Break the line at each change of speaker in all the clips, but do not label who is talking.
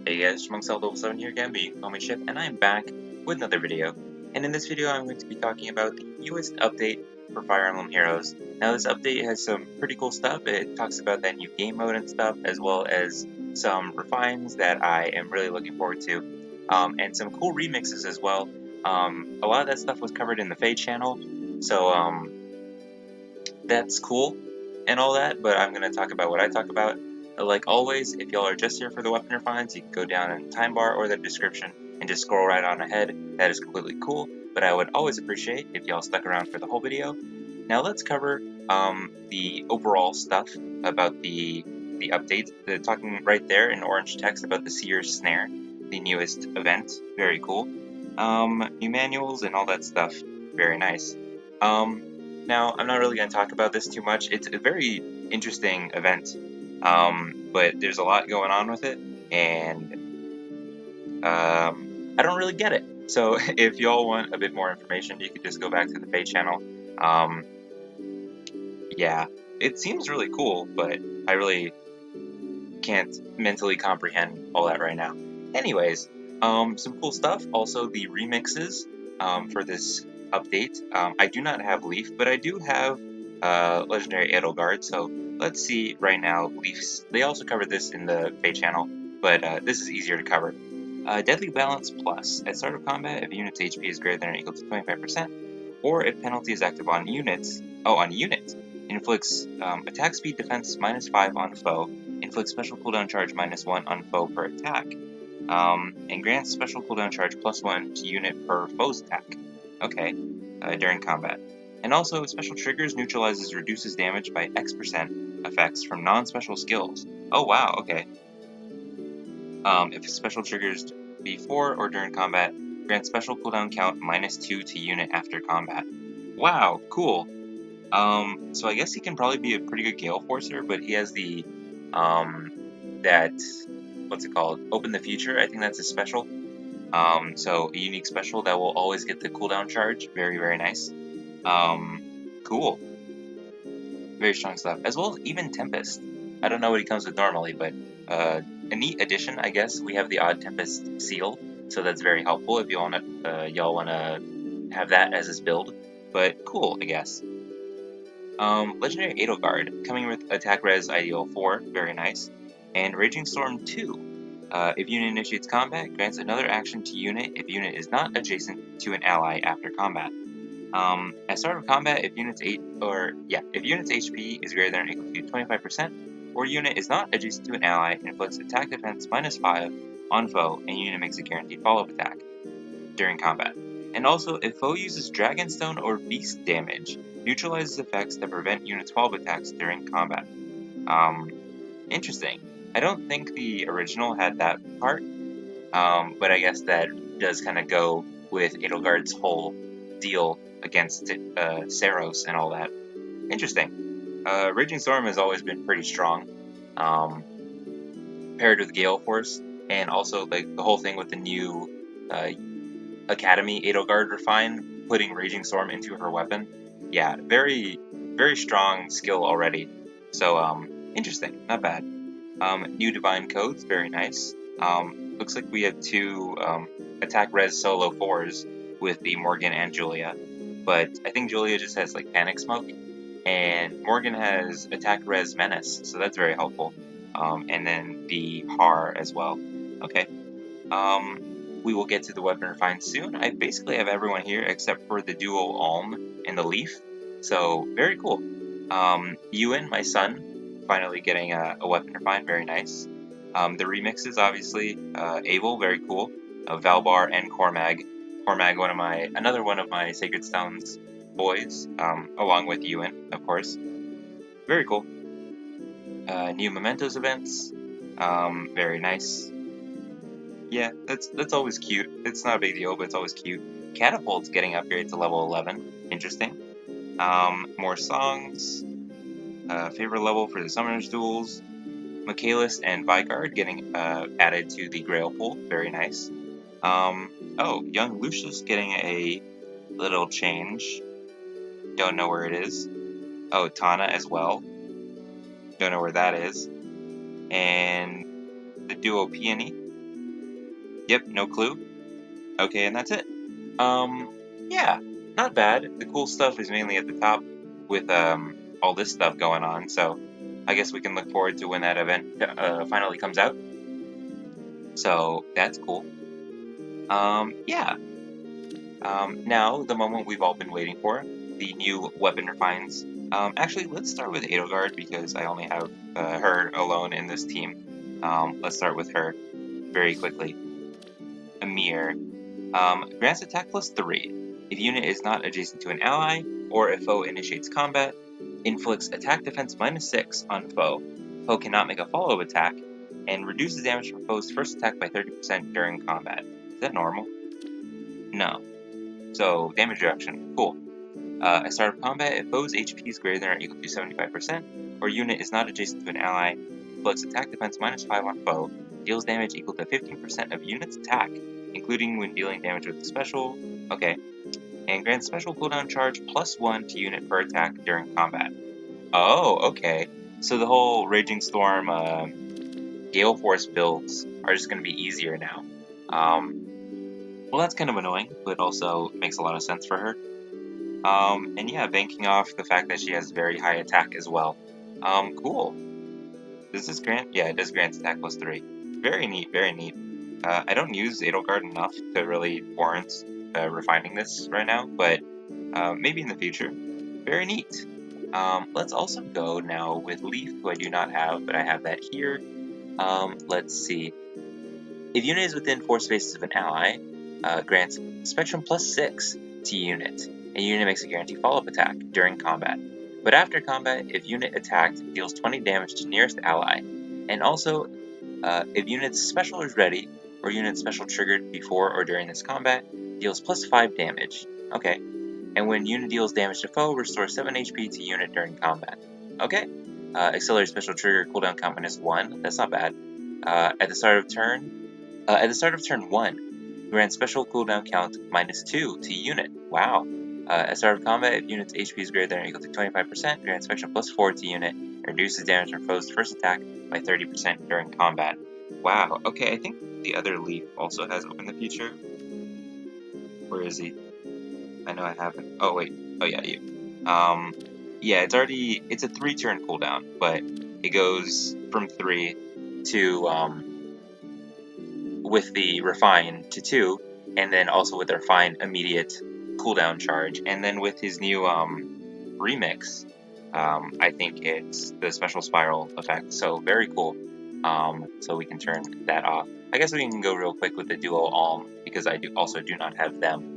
Hey guys, Schmunkcell7 here again, but you can call me Chip, and I am back with another video. And in this video, I'm going to be talking about the newest update for Fire Emblem Heroes. Now, this update has some pretty cool stuff. It talks about that new game mode and stuff, as well as some refines that I am really looking forward to, and some cool remixes as well. A lot of that stuff was covered in the FEH channel, so that's cool and all that, but I'm going to talk about what I talk about. Like always, if y'all are just here for the weapon refines, you can go down in the time bar or the description and just scroll right on ahead. That is completely cool, but I would always appreciate if y'all stuck around for the whole video. Now let's cover the overall stuff about the updates. They're talking right there in orange text about the Seer's Snare, the newest event. Very cool. New manuals and all that stuff. Very nice. Now, I'm not really going to talk about this too much. It's a very interesting event, but there's a lot going on with it, and I don't really get it. So if y'all want a bit more information, you could just go back to the FEH channel. Yeah, it seems really cool, but I really can't mentally comprehend all that right now. Anyways, some cool stuff. Also, the remixes for this update. I do not have Leaf, but I do have Legendary Edelgard. So let's see right now. Leafs. They also covered this in the FEH channel, but this is easier to cover. Deadly Balance Plus. At start of combat, if a unit's HP is greater than or equal to 25%, or if penalty is active on units. Oh, on unit. Inflicts attack speed defense -5 on foe. Inflicts special cooldown charge -1 on foe per attack. And grants special cooldown charge +1 to unit per foe's attack. Okay, during combat. And also, special triggers reduces damage by X% effects from non-special skills. Oh wow, okay. If special triggers before or during combat, grant special cooldown count -2 to unit after combat. Wow, cool. So I guess he can probably be a pretty good Gale Forcer, but he has the, that, what's it called? Open the Future, I think that's a special. So a unique special that will always get the cooldown charge. Very, very nice. Cool. Very strong stuff. As well as even Tempest. I don't know what he comes with normally, but a neat addition, I guess. We have the Odd Tempest seal, so that's very helpful if you want to, y'all want to have that as his build. But cool, I guess. Legendary Edelgard, coming with Attack Res Ideal 4, very nice. And Raging Storm 2. If unit initiates combat, grants another action to unit if unit is not adjacent to an ally after combat. At start of combat, if unit's HP is greater than or equal to 25%, or unit is not adjacent to an ally, inflicts attack defense -5 on foe, and unit makes a guaranteed follow-up attack during combat. And also, if foe uses Dragonstone or Beast damage, neutralizes effects that prevent units' follow-up attacks during combat. Interesting. I don't think the original had that part, but I guess that does kind of go with Edelgard's whole deal against Saros and all that. Interesting. Raging Storm has always been pretty strong, paired with Gale Force, and also like the whole thing with the new Academy Edelgard refine, putting Raging Storm into her weapon. Yeah, very, very strong skill already. So, interesting, not bad. New Divine Codes, very nice. Looks like we have two attack res solo 4s with the Morgan and Julia, but I think Julia just has like Panic Smoke, and Morgan has attack res Menace, so that's very helpful. And then the Har as well. Okay. We will get to the weapon refine soon. I basically have everyone here except for the duo Alm and the Leaf, so very cool. Ewan, my son, finally getting a weapon refine, very nice. The remixes, obviously, Abel, very cool. Valbar and Cormag. Cormag, another one of my Sacred Stones boys, along with Ewan, of course. Very cool. New Mementos events, very nice. Yeah, that's always cute. It's not a big deal, but it's always cute. Catapult's getting upgraded to level 11. Interesting. More songs. Favorite level for the Summoner's Duels. Michaelis and Vigard getting added to the Grail pool. Very nice. Oh, young Lucius getting a little change. Don't know where it is. Oh, Tana as well. Don't know where that is. And the duo Peony. Yep, no clue. Okay, and that's it. Yeah, not bad. The cool stuff is mainly at the top with all this stuff going on, so I guess we can look forward to when that event finally comes out. So that's cool. Yeah. Now the moment we've all been waiting for, the new weapon refines. Actually, let's start with Edelgard because I only have her alone in this team. Let's start with her very quickly. Amir. Grants attack plus 3. If unit is not adjacent to an ally, or if foe initiates combat, inflicts attack defense minus 6 on foe. Foe cannot make a follow-up attack, and reduces damage from foe's first attack by 30% during combat. Is that normal? No. So, damage reduction. Cool. At start of combat, if foe's HP is greater than or equal to 75%, or unit is not adjacent to an ally, inflicts attack defense minus 5 on foe, deals damage equal to 15% of unit's attack, including when dealing damage with a special. Okay. And grants special cooldown charge plus 1 to unit per attack during combat. Oh, okay. So the whole Raging Storm Gale Force builds are just going to be easier now. Well, that's kind of annoying, but also makes a lot of sense for her. And yeah, banking off the fact that she has very high attack as well. Cool. Does this grant? Yeah, it does grant attack plus 3. Very neat, very neat. I don't use Edelgard enough to really warrant refining this right now, but maybe in the future. Very neat. Let's also go now with Leaf, who I do not have, but I have that here. Let's see. If unit is within 4 spaces of an ally, grants Spectrum plus 6 to unit, and unit makes a guaranteed follow-up attack during combat. But after combat, if unit attacked, deals 20 damage to nearest ally, and also if unit's special is ready, or unit's special triggered before or during this combat, deals plus 5 damage. Okay. And when unit deals damage to foe, restores 7 HP to unit during combat. Okay. Accelerate special trigger cooldown count minus 1. That's not bad. At the start of turn 1, grant special cooldown count minus 2 to unit. Wow. At the start of combat, if unit's HP is greater than or equal to 25%, grant spectrum plus 4 to unit, and reduces damage from foe's first attack by 30% during combat. Wow. Okay, I think the other Leaf also has Open the Future. Where is he? I know I haven't. Oh, wait. Oh, yeah, you. Yeah, it's a 3-turn cooldown, but it goes from 3 to, with the Refine to 2, and then also with the Refine immediate cooldown charge, and then with his new, remix, I think it's the Special Spiral effect, so very cool. So we can turn that off. I guess we can go real quick with the Duo Alm, because I also do not have them.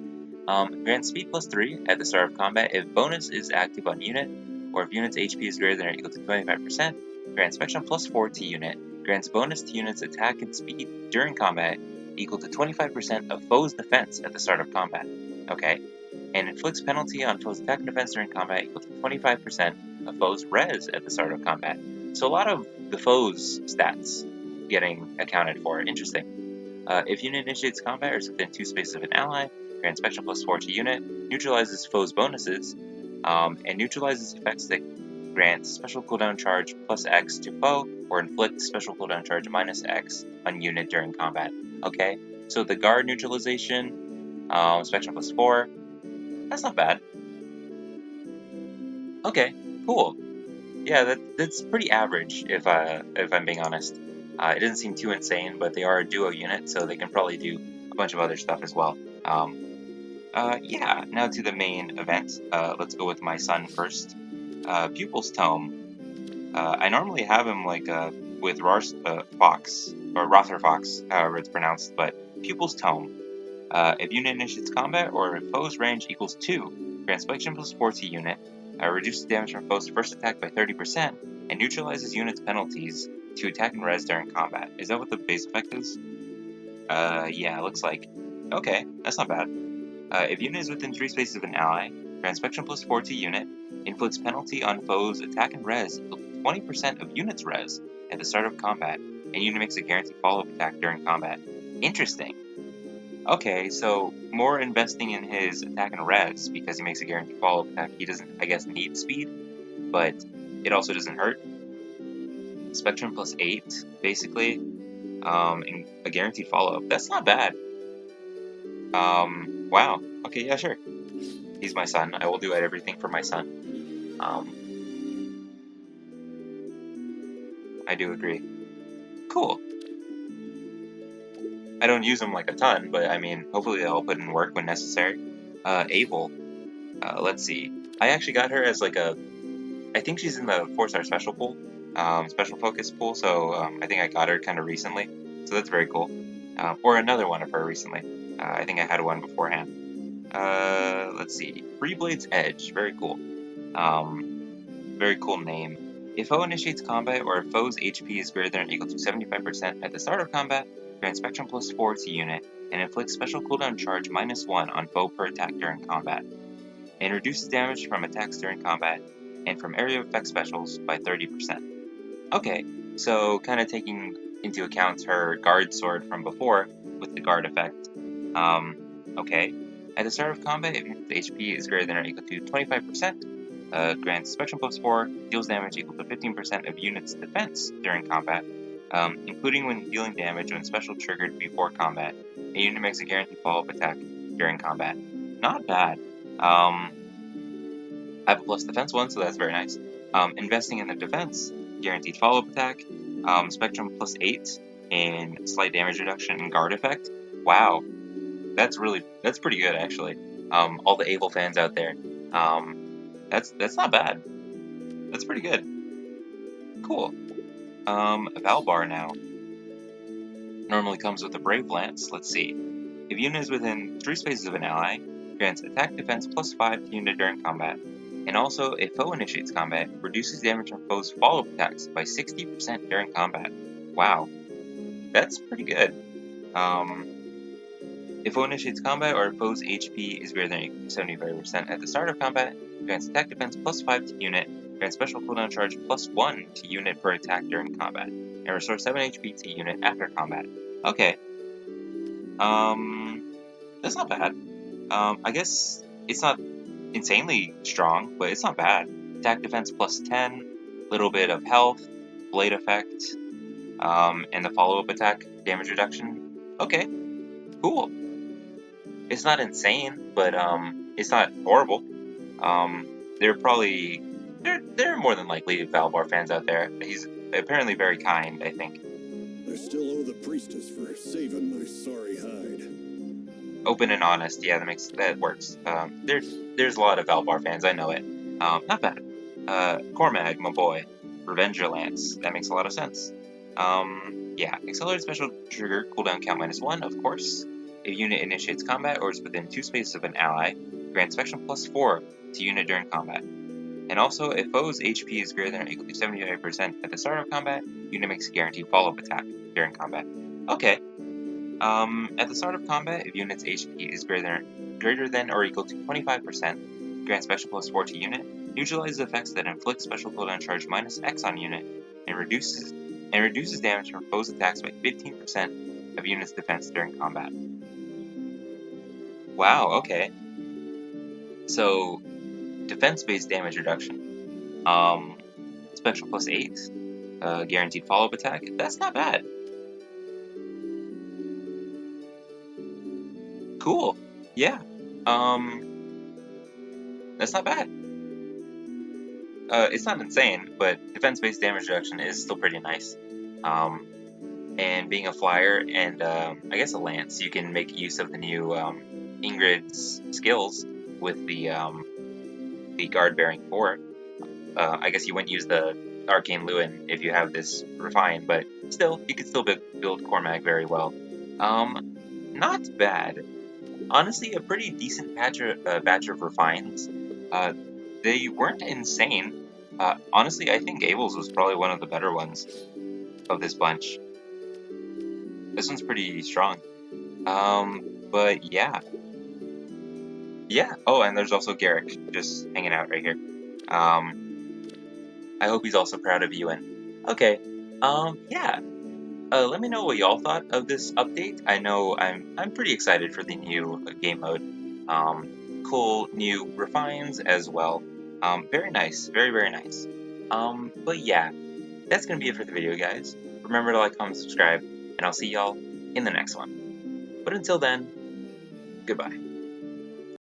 Grants speed plus 3 at the start of combat if bonus is active on unit, or if unit's HP is greater than or equal to 25%. Grants spectrum plus 4 to unit. Grants bonus to unit's attack and speed during combat equal to 25% of foe's defense at the start of combat. Okay. And inflicts penalty on foe's attack and defense during combat equal to 25% of foe's res at the start of combat. So a lot of the foe's stats getting accounted for. Interesting. If unit initiates combat or is within 2 spaces of an ally, grants spectrum plus 4 to unit, neutralizes foe's bonuses, and neutralizes effects that grant special cooldown charge plus X to foe, or inflict special cooldown charge minus X on unit during combat. Okay, so the guard neutralization, spectrum plus 4, that's not bad. Okay, cool. Yeah, that's pretty average if I'm being honest. It doesn't seem too insane, but they are a duo unit, so they can probably do a bunch of other stuff as well. Yeah, now to the main event. Let's go with my son first. Pupil's Tome. I normally have him like with Fox, or Rother Fox, however it's pronounced, but Pupil's Tome. If unit initiates combat or if foe's range equals 2, grants Spectrum plus 4 to unit, reduces damage from foe's first attack by 30%, and neutralizes unit's penalties to attack and res during combat. Is that what the base effect is? Yeah, looks like. Okay, that's not bad. If unit is within 3 spaces of an ally, grants Spectrum plus 4 to unit, inflicts penalty on foe's attack and res equal to 20% of unit's res at the start of combat, and unit makes a guaranteed follow-up attack during combat. Interesting. Okay, so more investing in his attack and res because he makes a guaranteed follow-up attack. He doesn't, I guess, need speed, but it also doesn't hurt. Spectrum plus 8, basically. and a guaranteed follow-up. That's not bad. Wow. Okay, yeah, sure. He's my son. I will do everything for my son. I do agree. Cool. I don't use them like a ton, but I mean, hopefully I'll put in work when necessary. Abel. Let's see. I actually got her as like I think she's in the 4-star special pool, special focus pool, so I think I got her kind of recently. So that's very cool. Or another one of her recently. I think I had one beforehand. Let's see. Free Blade's Edge. Very cool. Very cool name. If foe initiates combat or if foe's HP is greater than or equal to 75% at the start of combat, grant Spectrum +4 to unit, and inflicts special cooldown charge -1 on foe per attack during combat, and reduces damage from attacks during combat and from area effect specials by 30%. Okay, so kind of taking into account her guard sword from before with the guard effect. Okay. At the start of combat, if the HP is greater than or equal to 25%, grants Spectrum +4, deals damage equal to 15% of unit's defense during combat, including when dealing damage when special triggered before combat. A unit makes a guaranteed follow-up attack during combat. Not bad. I have a plus defense one, so that's very nice. Investing in the defense, guaranteed follow-up attack, Spectrum +8, and slight damage reduction and guard effect. Wow, that's pretty good actually. All the Able fans out there, that's not bad. That's pretty good. Cool. Valbar now. Normally comes with a Brave Lance. Let's see. If unit is within 3 spaces of an ally, grants attack defense +5 to unit during combat. And also, if foe initiates combat, reduces damage from foe's follow-up attacks by 60% during combat. Wow. That's pretty good. If foe initiates combat or if foe's HP is greater than or equal to 75% at the start of combat, grants attack defense +5 to unit, grants special cooldown charge +1 to unit per attack during combat, and restores 7 HP to unit after combat. Okay. That's not bad. I guess it's not insanely strong, but it's not bad. Attack defense +10, little bit of health, blade effect, and the follow-up attack damage reduction. Okay, cool. It's not insane, but it's not horrible. They're probably there are more than likely Valbar fans out there. He's apparently very kind, I think.
I still owe the priestess for saving my sorry hide.
Open and honest, yeah, that works. There's a lot of Valbar fans, I know it. Not bad. Cormag, my boy, Revenger Lance, that makes a lot of sense. Yeah, accelerated special trigger cooldown count -1, of course. If unit initiates combat or is within 2 spaces of an ally, grant Spectrum +4 to unit during combat. And also, if foe's HP is greater than or equal to 75% at the start of combat, unit makes a guaranteed follow-up attack during combat. Okay. At the start of combat, if unit's HP is greater than or equal to 25%, grant special +4 to unit, neutralizes effects that inflict special cooldown charge -X on unit, and reduces damage from foe's attacks by 15% of unit's defense during combat. Wow, okay. So, defense-based damage reduction. Spectral +8, guaranteed follow-up attack. That's not bad. Cool. Yeah. That's not bad. It's not insane, but defense-based damage reduction is still pretty nice. And being a flyer and I guess a lance, you can make use of the new Ingrid's skills with the guard bearing 4. I guess you wouldn't use the Arcane Lewin if you have this refined, but still, you could still build Cormag very well. Not bad. Honestly, a pretty decent batch of refines. They weren't insane. Honestly, I think Abel's was probably one of the better ones of this bunch. This one's pretty strong. But yeah. Yeah. Oh, and there's also Garrick just hanging out right here. I hope he's also proud of you. And okay. Yeah. Let me know what y'all thought of this update. I know I'm pretty excited for the new game mode. Cool new refines as well. Very nice, very very nice. But yeah, that's gonna be it for the video, guys. Remember to like, comment, subscribe, and I'll see y'all in the next one. But until then, goodbye.